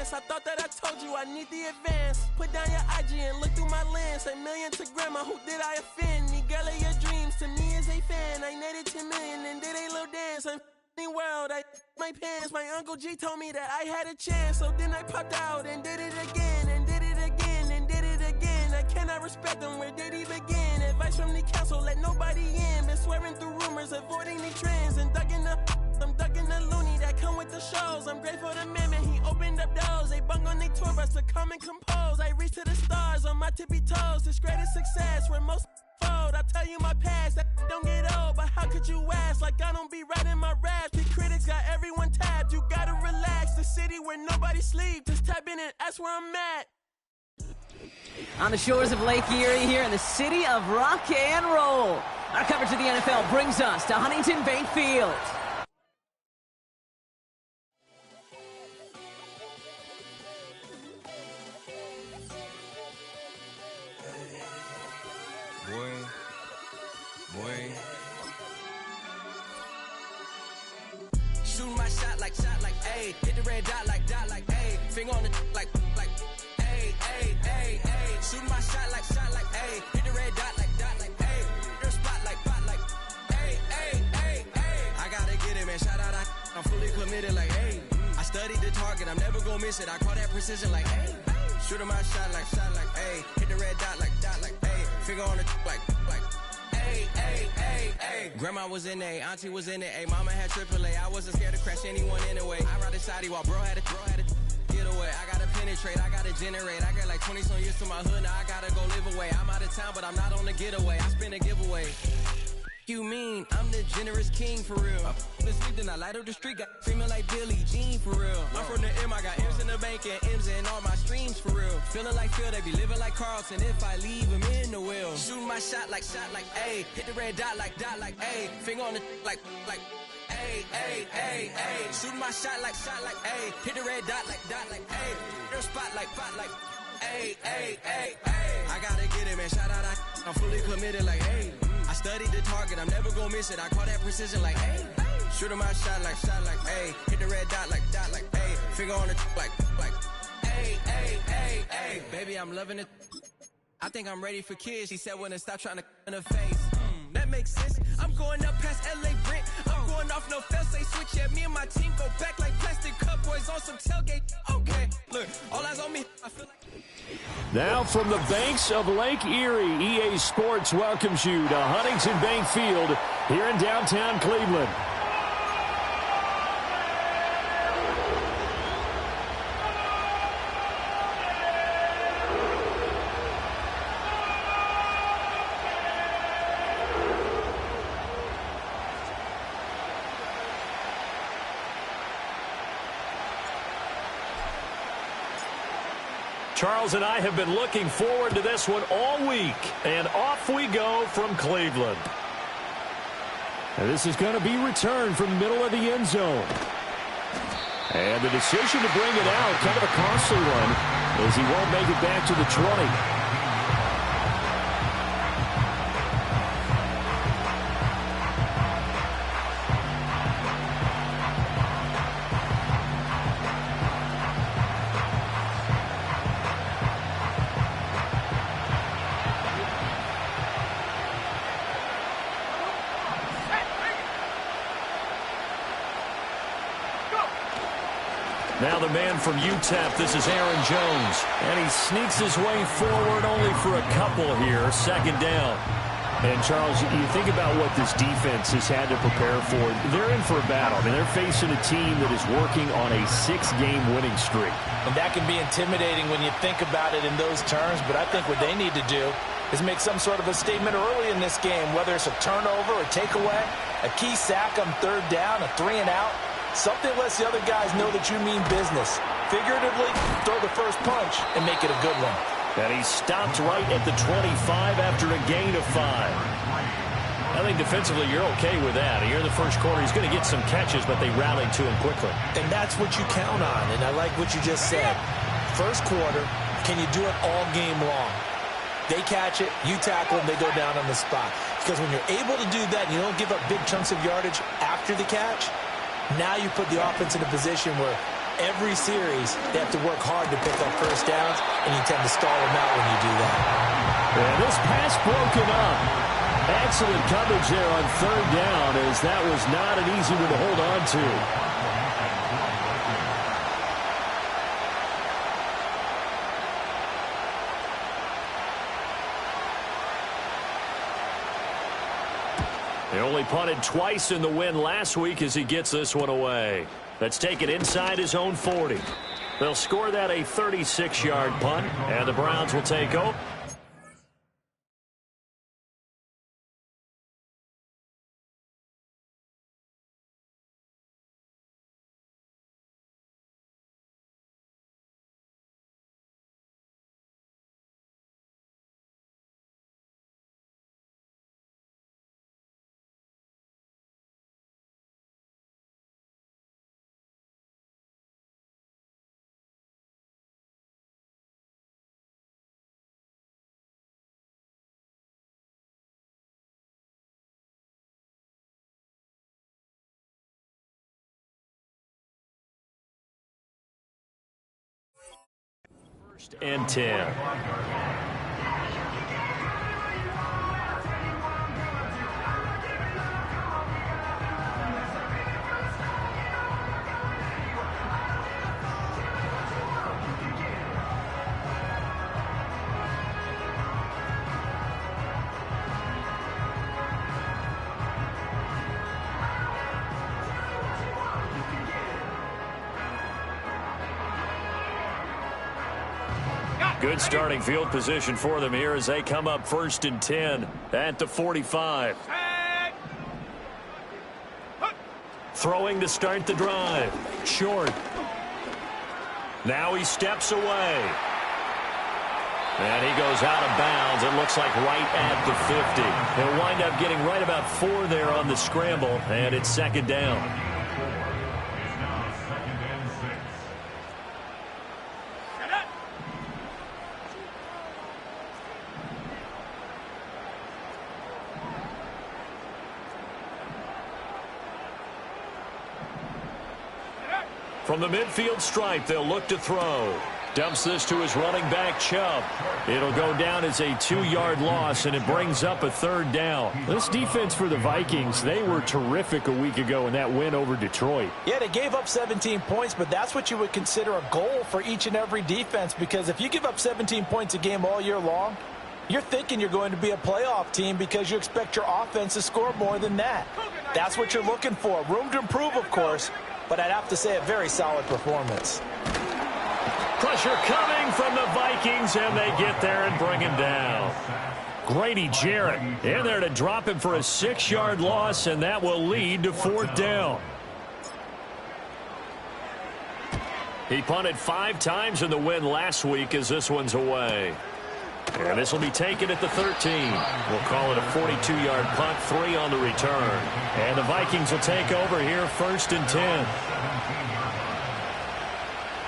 ass. I thought that I told you I need the advance. Put down your IG and look through my lens. A million to grandma, who did I offend? Me girl of your dreams, to me is a fan. I netted 10 million and did a little dance. I'm world, I my pants. My Uncle G told me that I had a chance. So then I popped out and did it again. And did it again and did it again. I cannot respect them, where did he begin? Advice from the council, let nobody in. Been swearing through rumors, avoiding the trends. And I'm ducking the loony that come with the shows. I'm grateful to man, he opened up doors. They bung on their tour bus to come and compose. I reach to the stars on my tippy toes. This greatest success where most fold. I tell you my past, that don't get old. But how could you ask? Like I don't be writing my raps. The critics got everyone tabbed. You gotta relax. The city where nobody sleeps. Just tap in and that's where I'm at. On the shores of Lake Erie here in the city of rock and roll. Our coverage of the NFL brings us to Huntington Bank Field. Shooting my shot like, ayy. Hit the red dot like, ayy. Finger on the like, ayy, ayy, ayy, ayy. Shooting my shot like, ayy. Hit the red dot like, ayy. Your spot like, ayy, ayy, ayy, ayy. I gotta get it, man. Shout out, I'm fully committed like, ayy. I studied the target, I'm never gonna miss it. I call that precision like, ayy. Shooting my shot like, ayy. Hit the red dot like, ayy. Finger on the like, ayy, ayy, ayy, ayy. Grandma was in A, auntie was in it, ayy. Mama had AAA. I wasn't scared to crash anyone anyway. I ride the side while bro had a get away. I gotta penetrate, I gotta generate. I got like 20 some years to my hood, now I gotta go live away. I'm out of town, but I'm not on the getaway. I spin a giveaway. You mean I'm the generous king for real? Been sleep, then I light up the street, got screaming like Billie Jean for real. I'm from the M, I got M's in the bank and M's in all my streams for real. Feeling like Phil, they be living like Carlton if I leave him in the wheel. Shooting my shot like, ayy. Hit the red dot like, ayy. Finger on the like, ayy, ayy, ayy, ayy. Shooting my shot like, ayy. Hit the red dot like, ayy. Your spot like, ayy, ayy, ayy, ayy. I gotta get it, man. Shout out, I'm fully committed like, ayy. I studied the target, I'm never gonna miss it. I call that precision like, ayy. Shooting my shot like, ayy. Hit the red dot like, ayy. Finger on the like, ayy, ayy, ayy, ayy. Baby, I'm loving it. I think I'm ready for kids. She said when to stop trying to in her face. That makes sense. I'm going up past LA Brent. I'm going off no fail, say switch. Yeah, me and my team go back like plastic cup boys on some tailgate. Okay, look, all eyes on me. I feel like. Now from the banks of Lake Erie, EA Sports welcomes you to Huntington Bank Field here in downtown Cleveland. Charles and I have been looking forward to this one all week, and off we go from Cleveland. And this is going to be returned from the middle of the end zone. And the decision to bring it out, kind of a costly one, as he won't make it back to the 20. Now the man from UTEP, this is Aaron Jones. And he sneaks his way forward only for a couple here, second down. And, Charles, you think about what this defense has had to prepare for. They're in for a battle. I mean, they're facing a team that is working on a 6-game winning streak. And that can be intimidating when you think about it in those terms. But I think what they need to do is make some sort of a statement early in this game, whether it's a turnover, a takeaway, a key sack on third down, a 3-and-out. Something lets the other guys know that you mean business. Figuratively, throw the first punch and make it a good one. And he stopped right at the 25 after a gain of 5. I think defensively you're okay with that. Here in the first quarter, he's going to get some catches, but they rallied to him quickly. And that's what you count on, and I like what you just said. First quarter, can you do it all game long? They catch it, you tackle them, they go down on the spot. Because when you're able to do that and you don't give up big chunks of yardage after the catch, now you put the offense in a position where every series, they have to work hard to pick up first downs, and you tend to stall them out when you do that. And this pass broken up. Excellent coverage there on third down, as that was not an easy one to hold on to. They only punted twice in the win last week as he gets this one away. That's taken inside his own 40. They'll score that a 36-yard punt, and the Browns will take over. First and 10. Good starting field position for them here as they come up first and 10 at the 45. Throwing to start the drive. Short. Now he steps away. And he goes out of bounds. It looks like right at the 50. He'll wind up getting right about 4 there on the scramble, and it's second down. From the midfield stripe, they'll look to throw. Dumps this to his running back, Chubb. It'll go down as a 2-yard loss, and it brings up a third down. This defense for the Vikings, they were terrific a week ago in that win over Detroit. Yeah, they gave up 17 points, but that's what you would consider a goal for each and every defense, because if you give up 17 points a game all year long, you're thinking you're going to be a playoff team because you expect your offense to score more than that. That's what you're looking for. Room to improve, of course, but I'd have to say a very solid performance. Pressure coming from the Vikings, and they get there and bring him down. Grady Jarrett in there to drop him for a 6-yard loss, and that will lead to fourth down. He punted 5 times in the win last week as this one's away. And this will be taken at the 13. We'll call it a 42-yard punt, 3 on the return. And the Vikings will take over here first and 10.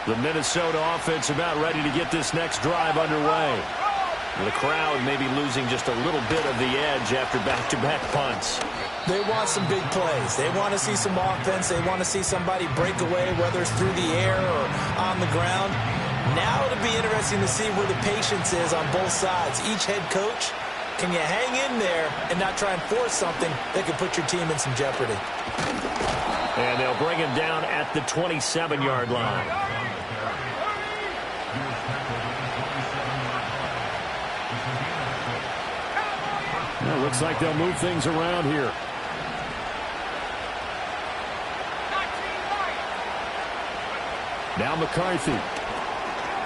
The Minnesota offense about ready to get this next drive underway. The crowd may be losing just a little bit of the edge after back-to-back punts. They want some big plays. They want to see some offense. They want to see somebody break away, whether it's through the air or on the ground. Now it'll be interesting to see where the patience is on both sides. Each head coach, can you hang in there and not try and force something that could put your team in some jeopardy? And they'll bring him down at the 27-yard line. Well, looks like they'll move things around here. Now McCarthy.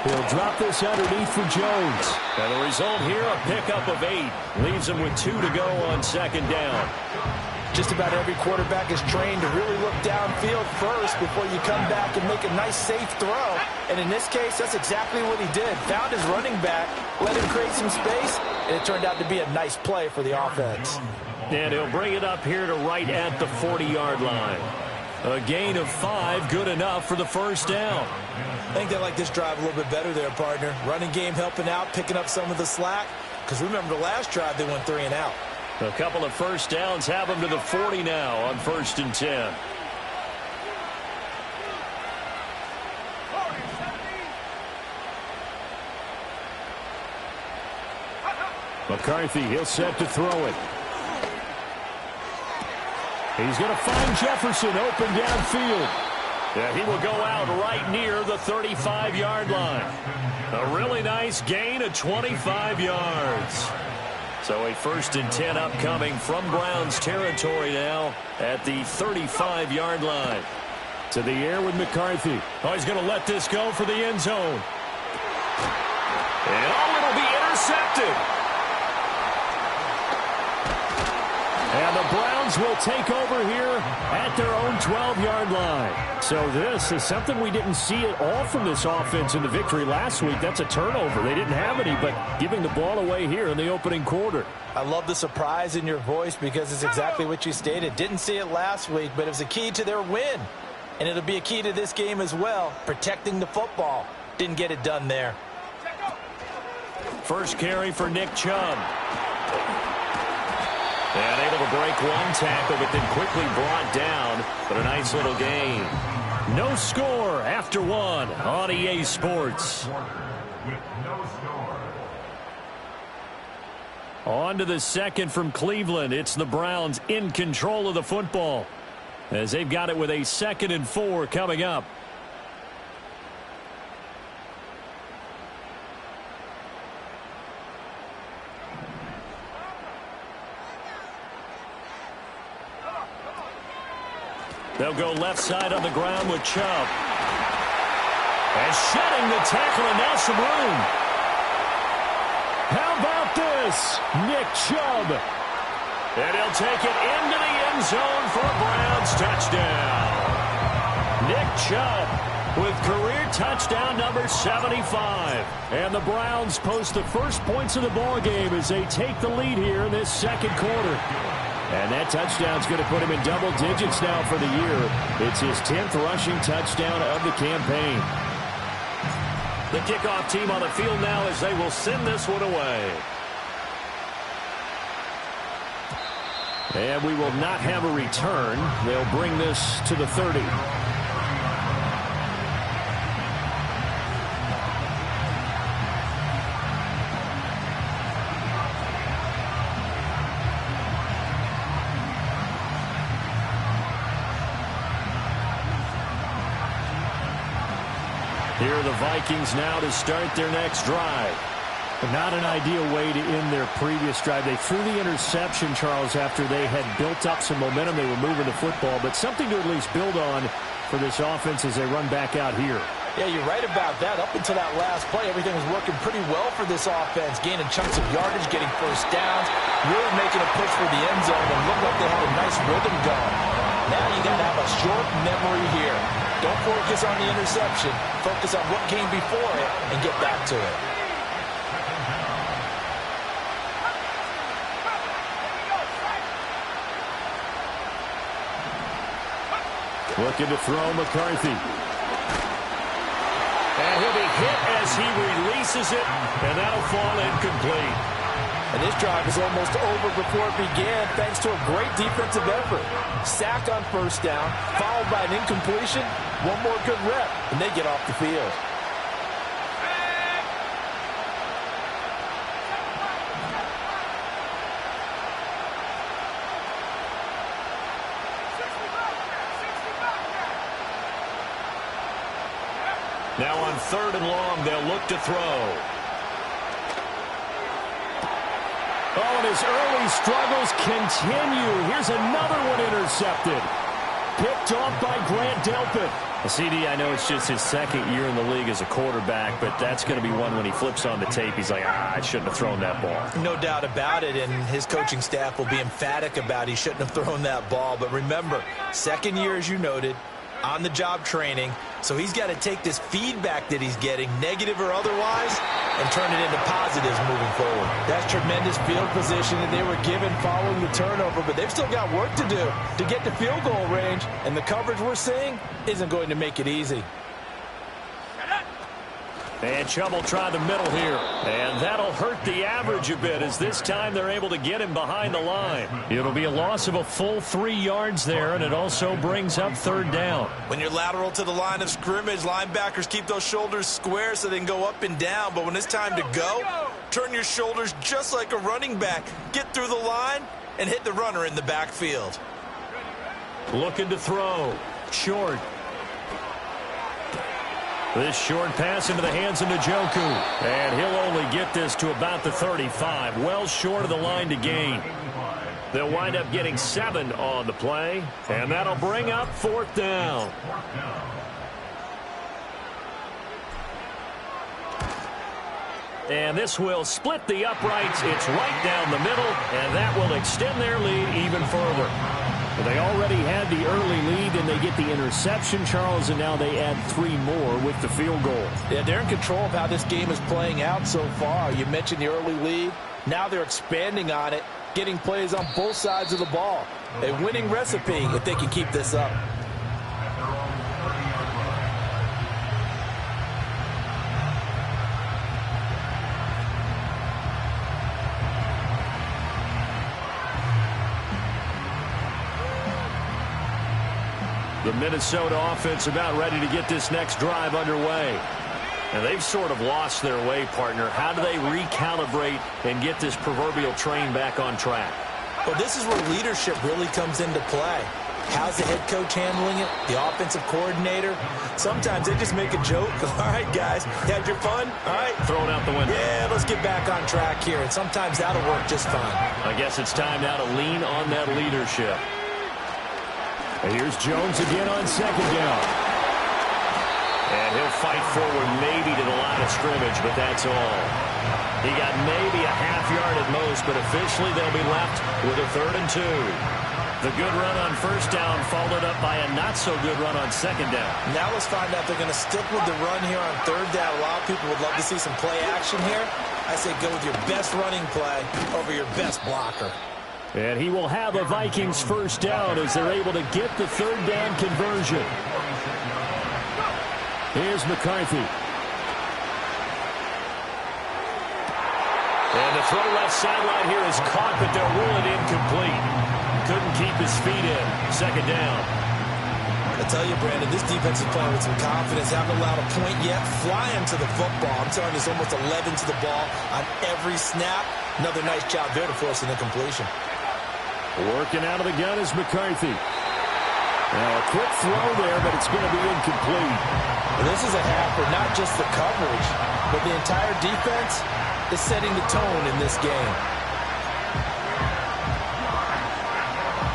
He'll drop this underneath for Jones. And the result here, a pickup of 8. Leaves him with 2 to go on second down. Just about every quarterback is trained to really look downfield first before you come back and make a nice, safe throw. And in this case, that's exactly what he did. Found his running back, let him create some space, and it turned out to be a nice play for the offense. And he'll bring it up here to right at the 40-yard line. A gain of 5, good enough for the first down. I think they like this drive a little bit better there, partner. Running game helping out, picking up some of the slack. Because remember, the last drive, they went 3 and out. A couple of first downs have them to the 40 now on first and 10. McCarthy, he'll set to throw it. He's going to find Jefferson open downfield. Yeah, he will go out right near the 35-yard line. A really nice gain of 25 yards. So a 1st and 10 upcoming from Browns territory now at the 35-yard line. To the air with McCarthy. Oh, he's going to let this go for the end zone. And oh, it'll be intercepted. And the Browns will take over here at their own 12-yard line. So this is something we didn't see at all from this offense in the victory last week. That's a turnover. They didn't have any, but giving the ball away here in the opening quarter. I love the surprise in your voice because it's exactly what you stated. Didn't see it last week, but it was a key to their win. And it'll be a key to this game as well, protecting the football. Didn't get it done there. First carry for Nick Chubb. And able to break one tackle, but then quickly brought down. But a nice little gain. No score after one on EA Sports. On to the second from Cleveland. It's the Browns in control of the football, as they've got it with a 2nd and 4 coming up. They'll go left side on the ground with Chubb. And shedding the tackle, and now some room. How about this? Nick Chubb. And he'll take it into the end zone for a Browns touchdown. Nick Chubb with career touchdown number 75. And the Browns post the first points of the ball game as they take the lead here in this second quarter. And that touchdown's going to put him in double digits now for the year. It's his 10th rushing touchdown of the campaign. The kickoff team on the field now as they will send this one away. And we will not have a return. They'll bring this to the 30. Here are the Vikings now to start their next drive. Not an ideal way to end their previous drive. They threw the interception, Charles, after they had built up some momentum. They were moving the football, but something to at least build on for this offense as they run back out here. Yeah, you're right about that. Up until that last play, everything was working pretty well for this offense, gaining chunks of yardage, getting first downs, really making a push for the end zone, and looked like they had a nice rhythm going. Now you got to have a short memory here. Don't focus on the interception. Focus on what came before it and get back to it. Looking to throw McCarthy. And he'll be hit as he releases it, and that'll fall incomplete. And this drive is almost over before it began thanks to a great defensive effort. Sack on first down, followed by an incompletion. One more good rep, and they get off the field. Now on 3rd and long, they'll look to throw. Oh, and his early struggles continue. Here's another one intercepted. Picked off by Grant Delpit. CD, I know it's just his 2nd year in the league as a quarterback, but that's going to be one when he flips on the tape. He's like, I shouldn't have thrown that ball. No doubt about it, and his coaching staff will be emphatic about he shouldn't have thrown that ball. But remember, 2nd year, as you noted, on-the-job training. So he's got to take this feedback that he's getting, negative or otherwise, and turn it into positives moving forward. That's tremendous field position that they were given following the turnover, but they've still got work to do to get to field goal range, and the coverage we're seeing isn't going to make it easy. And Chubb will try the middle here. And that'll hurt the average a bit as this time they're able to get him behind the line. It'll be a loss of a full 3 yards there, and it also brings up third down. When you're lateral to the line of scrimmage, linebackers keep those shoulders square so they can go up and down. But when it's time to go, turn your shoulders just like a running back. Get through the line and hit the runner in the backfield. Looking to throw. Short. This short pass into the hands of Njoku. And he'll only get this to about the 35. Well short of the line to gain. They'll wind up getting 7 on the play. And that'll bring up fourth down. And this will split the uprights. It's right down the middle. And that will extend their lead even further. Well, they already had the early lead, and they get the interception, Charles, and now they add 3 more with the field goal. Yeah, they're in control of how this game is playing out so far. You mentioned the early lead. Now they're expanding on it, getting plays on both sides of the ball. A winning recipe if they can keep this up. The Minnesota offense about ready to get this next drive underway. And they've sort of lost their way, partner. How do they recalibrate and get this proverbial train back on track? Well, this is where leadership really comes into play. How's the head coach handling it? The offensive coordinator? Sometimes they just make a joke. All right, guys, you had your fun? All right. Throw it out the window. Yeah, let's get back on track here. And sometimes that'll work just fine. I guess it's time now to lean on that leadership. And here's Jones again on second down. And he'll fight forward maybe to the line of scrimmage, but that's all. He got maybe a half yard at most, but officially they'll be left with a 3rd and 2. The good run on first down followed up by a not-so-good run on second down. Now let's find out if they're going to stick with the run here on 3rd down. A lot of people would love to see some play action here. I say go with your best running play over your best blocker. And he will have a Vikings first down as they're able to get the 3rd down conversion. Here's McCarthy. And the throw left sideline here is caught, but they'll rule it incomplete. Couldn't keep his feet in. Second down. I tell you, Brandon, this defense is playing with some confidence. Haven't allowed a point yet. Flying to the football. I'm telling you, it's almost 11 to the ball on every snap. Another nice job there to force an incompletion. Working out of the gun is McCarthy. Now a quick throw there, but it's going to be incomplete. Well, this is a half for not just the coverage, but the entire defense is setting the tone in this game.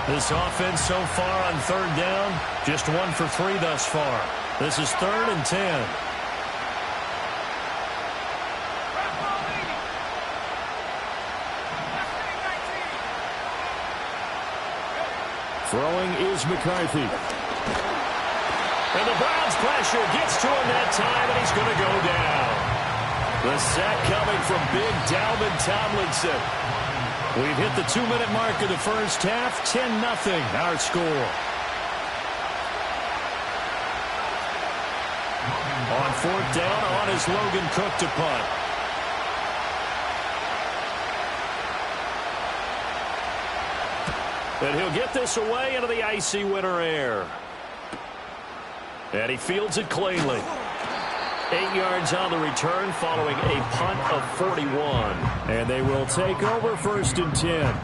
This offense so far on 3rd down, just 1 for 3 thus far. This is 3rd and 10. Throwing is McCarthy. And the Browns pressure gets to him that time, and he's going to go down. The sack coming from big Dalvin Tomlinson. We've hit the 2-minute mark of the first half. 10-0 our score. On 4th down, on is Logan Cook to punt. And he'll get this away into the icy winter air. And he fields it cleanly. 8 yards on the return following a punt of 41. And they will take over 1st and 10.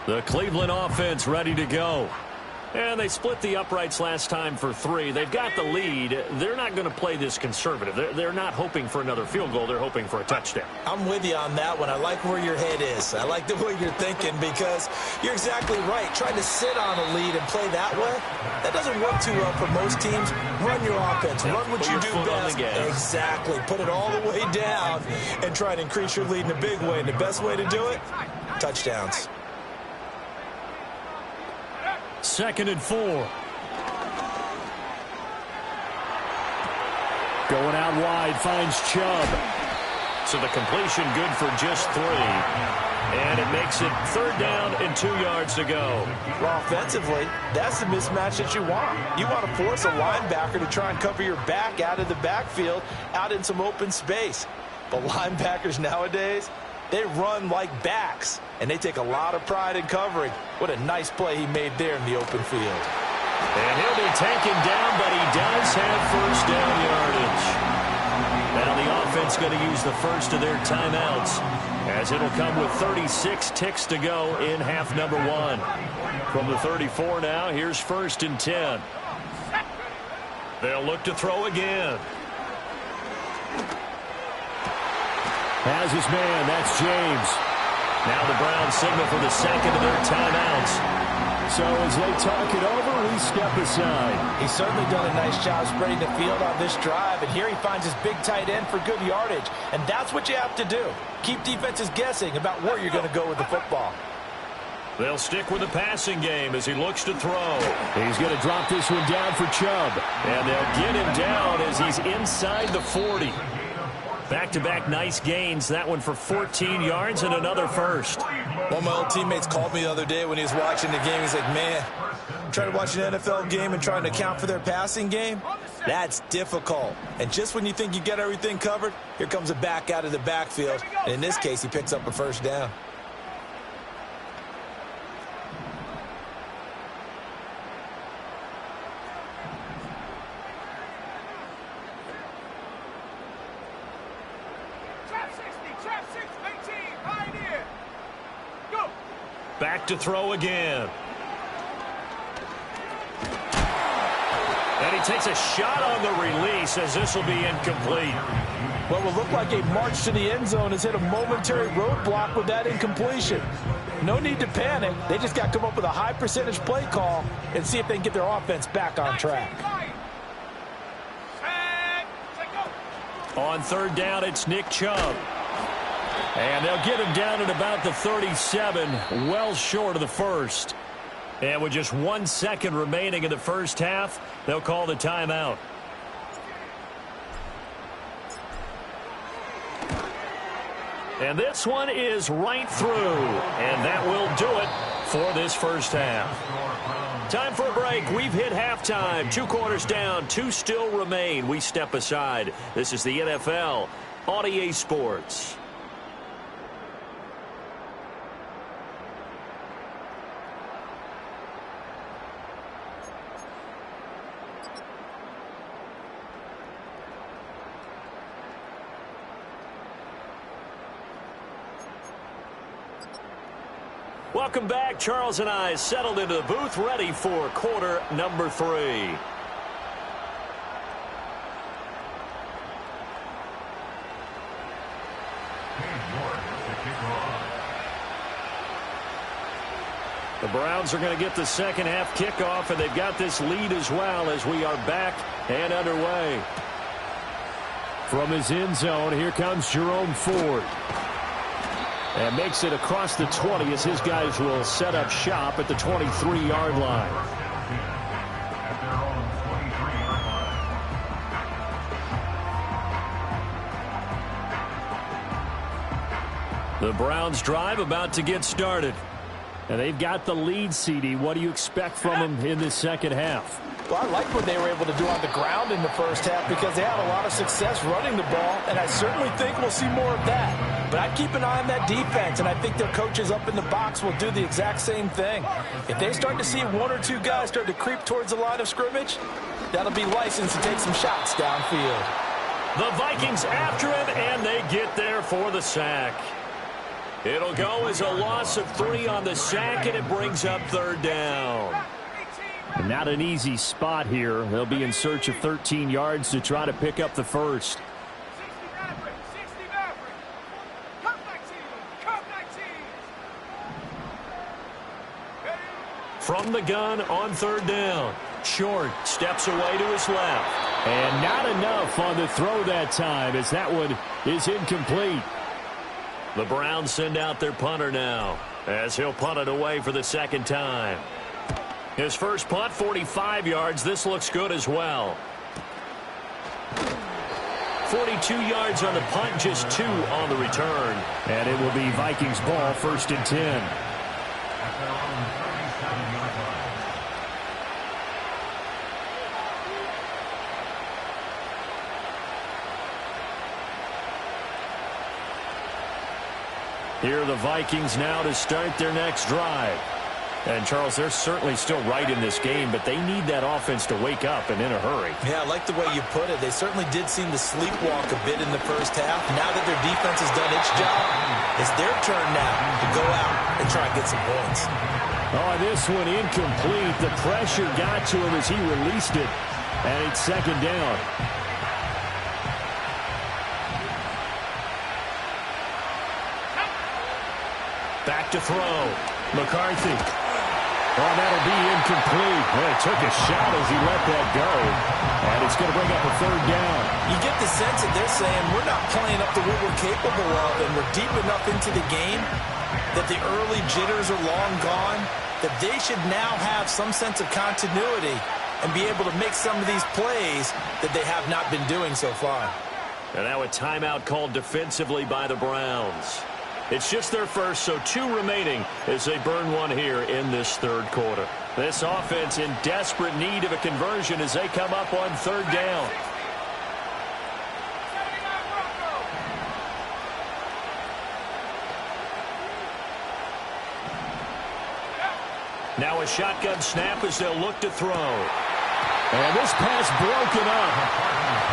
The Cleveland offense ready to go. And they split the uprights last time for 3. They've got the lead. They're not going to play this conservative. They're not hoping for another field goal. They're hoping for a touchdown. I'm with you on that one. I like where your head is. I like the way you're thinking because you're exactly right. Trying to sit on a lead and play that way, that doesn't work too well for most teams. Run your offense. Run what you do best. Exactly. Put it all the way down and try to increase your lead in a big way. And the best way to do it, touchdowns. 2nd and 4. Going out wide, finds Chubb. So the completion good for just 3. And it makes it 3rd down and 2 yards to go. Well, offensively, that's the mismatch that you want. You want to force a linebacker to try and cover your back out of the backfield, out in some open space. But linebackers nowadays, they run like backs, and they take a lot of pride in covering. What a nice play he made there in the open field. And he'll be taken down, but he does have 1st down yardage. Now the offense going to use the first of their timeouts, as it'll come with 36 ticks to go in half number 1. From the 34 now, here's 1st and 10. They'll look to throw again. Has his man, that's James. Now the Browns signal for the second of their timeouts. So as they talk it over, we step aside. He's certainly done a nice job spreading the field on this drive, and here he finds his big tight end for good yardage. And that's what you have to do. Keep defenses guessing about where you're going to go with the football. They'll stick with the passing game as he looks to throw. He's going to drop this one down for Chubb. And they'll get him down as he's inside the 40. Back-to-back nice gains. That one for 14 yards and another 1st. One of my old teammates called me the other day when he was watching the game. He's like, man, trying to watch an NFL game and trying to account for their passing game, that's difficult. And just when you think you get everything covered, here comes a back out of the backfield. And in this case, he picks up a 1st down. Back to throw again. And he takes a shot on the release as this will be incomplete. What will look like a march to the end zone has hit a momentary roadblock with that incompletion. No need to panic. They just got to come up with a high percentage play call and see if they can get their offense back on track. On 3rd down, it's Nick Chubb. And they'll get him down at about the 37, well short of the 1st. And with just 1 second remaining in the 1st half, they'll call the timeout. And this one is right through. And that will do it for this 1st half. Time for a break. We've hit halftime. 2 quarters down, 2 still remain. We step aside. This is the NFL on EA Sports. Welcome back. Charles and I settled into the booth, ready for quarter number 3. The Browns are going to get the second half kickoff, and they've got this lead as well as we are back and underway. From his end zone, here comes Jerome Ford. And makes it across the 20 as his guys will set up shop at the 23-yard line. The Browns drive about to get started. And they've got the lead, CD. What do you expect from them in this second half? Well, I like what they were able to do on the ground in the 1st half because they had a lot of success running the ball, and I certainly think we'll see more of that. But I'd keep an eye on that defense, and I think their coaches up in the box will do the exact same thing. If they start to see 1 or 2 guys start to creep towards the line of scrimmage, that'll be licensed to take some shots downfield. The Vikings after him, and they get there for the sack. It'll go as a loss of 3 on the sack, and it brings up 3rd down. And not an easy spot here. They'll be in search of 13 yards to try to pick up the 1st. From the gun on 3rd down. Short steps away to his left. And not enough on the throw that time as that one is incomplete. The Browns send out their punter now as he'll punt it away for the 2nd time. His first punt, 45 yards. This looks good as well. 42 yards on the punt, just 2 on the return. And it will be Vikings ball, 1st and 10. Here are the Vikings now to start their next drive. And, Charles, they're certainly still right in this game, but they need that offense to wake up and in a hurry. Yeah, I like the way you put it. They certainly did seem to sleepwalk a bit in the first half. Now that their defense has done its job, it's their turn now to go out and try and get some points. Oh, this one incomplete. The pressure got to him as he released it, and it's 2nd down. Back to throw. McCarthy. Oh, that'll be incomplete. Well, he took a shot as he let that go. And it's going to bring up a 3rd down. You get the sense that they're saying we're not playing up to what we're capable of, and we're deep enough into the game that the early jitters are long gone, that they should now have some sense of continuity and be able to make some of these plays that they have not been doing so far. And now a timeout called defensively by the Browns. It's just their first, so 2 remaining as they burn one here in this 3rd quarter. This offense in desperate need of a conversion as they come up on 3rd down. Now a shotgun snap as they'll look to throw. And this pass broken up.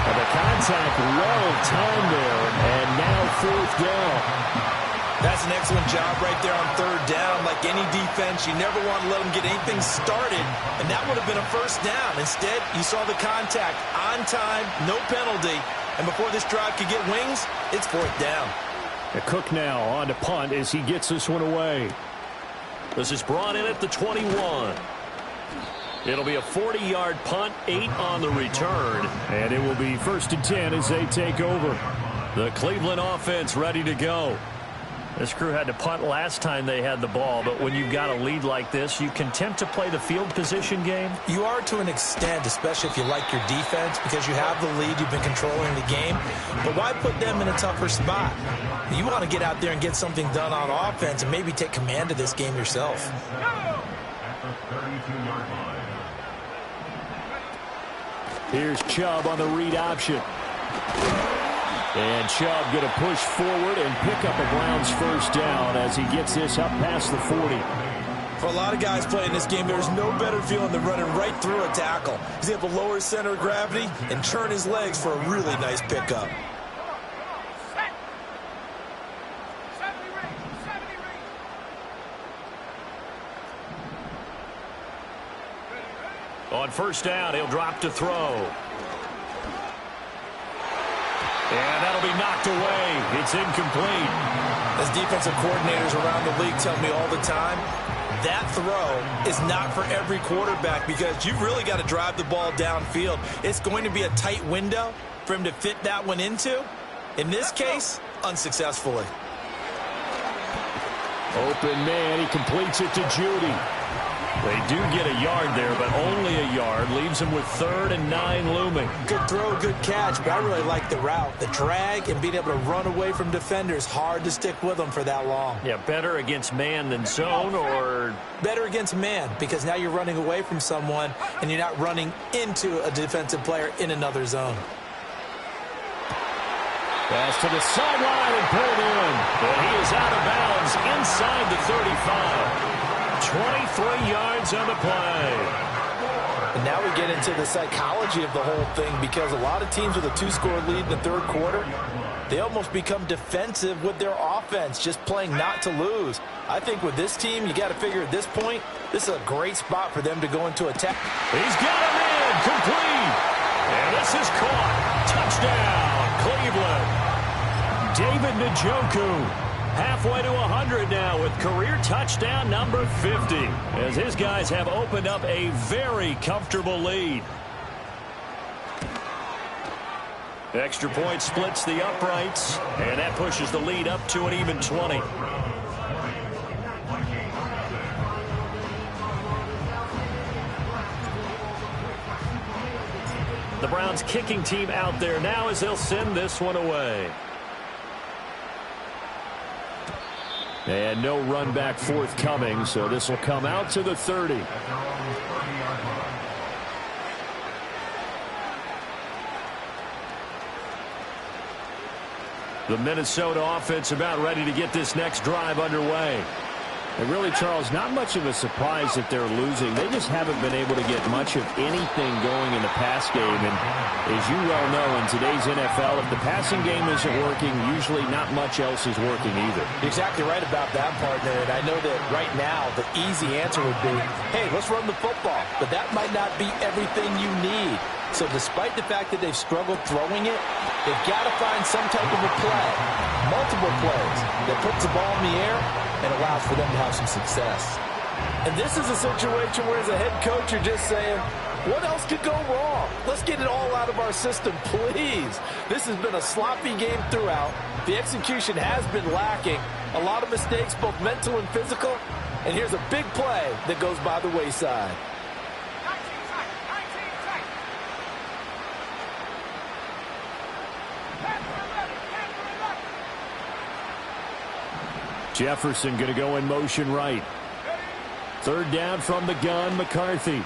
And the contact well timed there, and now 4th down. That's an excellent job right there on 3rd down. Like any defense, you never want to let them get anything started, and that would have been a 1st down. Instead, you saw the contact on time, no penalty, and before this drive could get wings, it's 4th down. Cook now on to punt as he gets this one away. This is brought in at the 21. It'll be a 40-yard punt, 8 on the return. And it will be 1st and 10 as they take over. The Cleveland offense ready to go. This crew had to punt last time they had the ball, but when you've got a lead like this, you can tempt to play the field position game. You are to an extent, especially if you like your defense, because you have the lead, you've been controlling the game. But why put them in a tougher spot? You want to get out there and get something done on offense and maybe take command of this game yourself. Here's Chubb on the read option. And Chubb going to push forward and pick up a Browns 1st down as he gets this up past the 40. For a lot of guys playing this game, there's no better feeling than running right through a tackle. He's able to lower his center of gravity and turn his legs for a really nice pickup. On 1st down, he'll drop to throw. And that'll be knocked away. It's incomplete. As defensive coordinators around the league tell me all the time, that throw is not for every quarterback because you've really got to drive the ball downfield. It's going to be a tight window for him to fit that one into. In this case, unsuccessfully. Open man, he completes it to Judy. They do get a yard there, but only a yard. Leaves them with 3rd and 9 looming. Good throw, good catch, but I really like the route. The drag and being able to run away from defenders, hard to stick with them for that long. Yeah, better against man than zone, or? Better against man, because now you're running away from someone and you're not running into a defensive player in another zone. Pass to the sideline and pulled in. And he is out of bounds inside the 35. 23 yards on the play. And now we get into the psychology of the whole thing because a lot of teams with a 2-score lead in the 3rd quarter, they almost become defensive with their offense, just playing not to lose. I think with this team, you got to figure at this point, this is a great spot for them to go into attack. He's got him in, complete. And this is caught. Touchdown, Cleveland. David Njoku. Halfway to 100 now with career touchdown number 50 as his guys have opened up a very comfortable lead. Extra point splits the uprights, and that pushes the lead up to an even 20. The Browns kicking team out there now as they'll send this one away. And no run back forthcoming, so this will come out to the 30. The Minnesota offense about ready to get this next drive underway. And really, Charles, not much of a surprise that they're losing. They just haven't been able to get much of anything going in the pass game. And as you well know, in today's NFL, if the passing game isn't working, usually not much else is working either. You're exactly right about that, partner. And I know that right now the easy answer would be, hey, let's run the football. But that might not be everything you need. So despite the fact that they've struggled throwing it, they've got to find some type of a play, multiple plays, that puts the ball in the air and allows for them to have some success. And this is a situation where as a head coach, you're just saying, what else could go wrong? Let's get it all out of our system, please. This has been a sloppy game throughout. The execution has been lacking. A lot of mistakes, both mental and physical. And here's a big play that goes by the wayside. Jefferson going to go in motion right. Third down from the gun, McCarthy.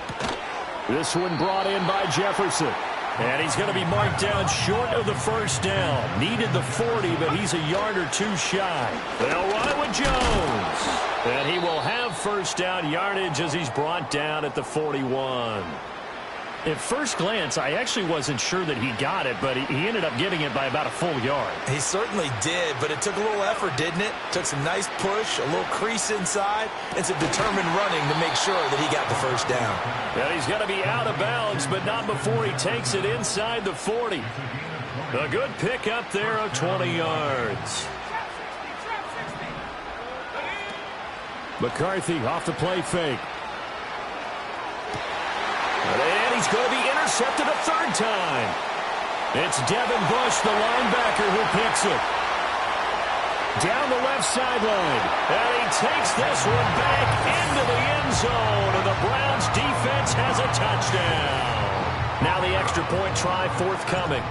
This one brought in by Jefferson. And he's going to be marked down short of the first down. Needed the 40, but he's a yard or two shy. They'll run it with Jones. And he will have first down yardage as he's brought down at the 41. At first glance, I actually wasn't sure that he got it, but he ended up getting it by about a full yard. He certainly did, but it took a little effort, didn't it? Took some nice push, a little crease inside, and some determined running to make sure that he got the first down. And he's going to be out of bounds, but not before he takes it inside the 40. A good pick up there of 20 yards. McCarthy off the play fake. And he's going to be intercepted a third time. It's Devin Bush, the linebacker, who picks it. Down the left sideline. And he takes this one back into the end zone. And the Browns defense has a touchdown. Now the extra point try forthcoming.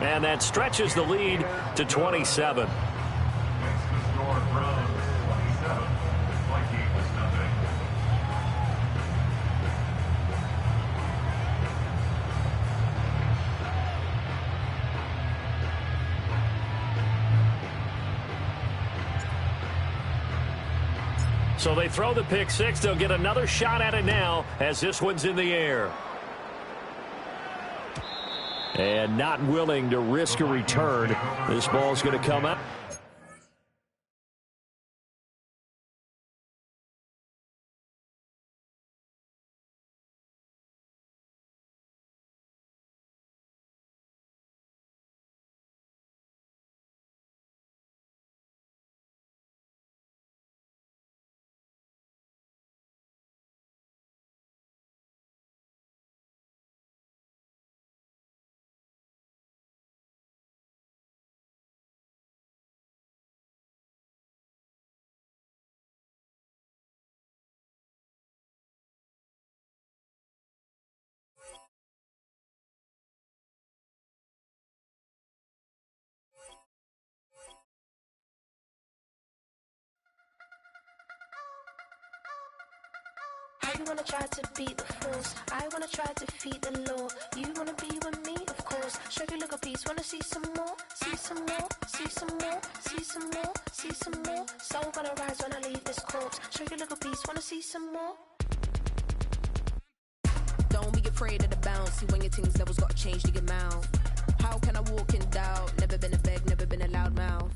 And that stretches the lead to 27. So they throw the pick six. They'll get another shot at it now as this one's in the air. And not willing to risk a return. This ball's going to come up. You wanna try to beat the force, I wanna try to defeat the law. You wanna be with me, of course. Show you look a piece, wanna see some more, see some more, see some more, see some more, see some more. Soul gonna rise when I leave this corpse. Show you look a piece, wanna see some more. Don't be afraid of the bounce. See when your things levels got changed to your mouth. How can I walk in doubt? Never been a beg, never been a loud mouth.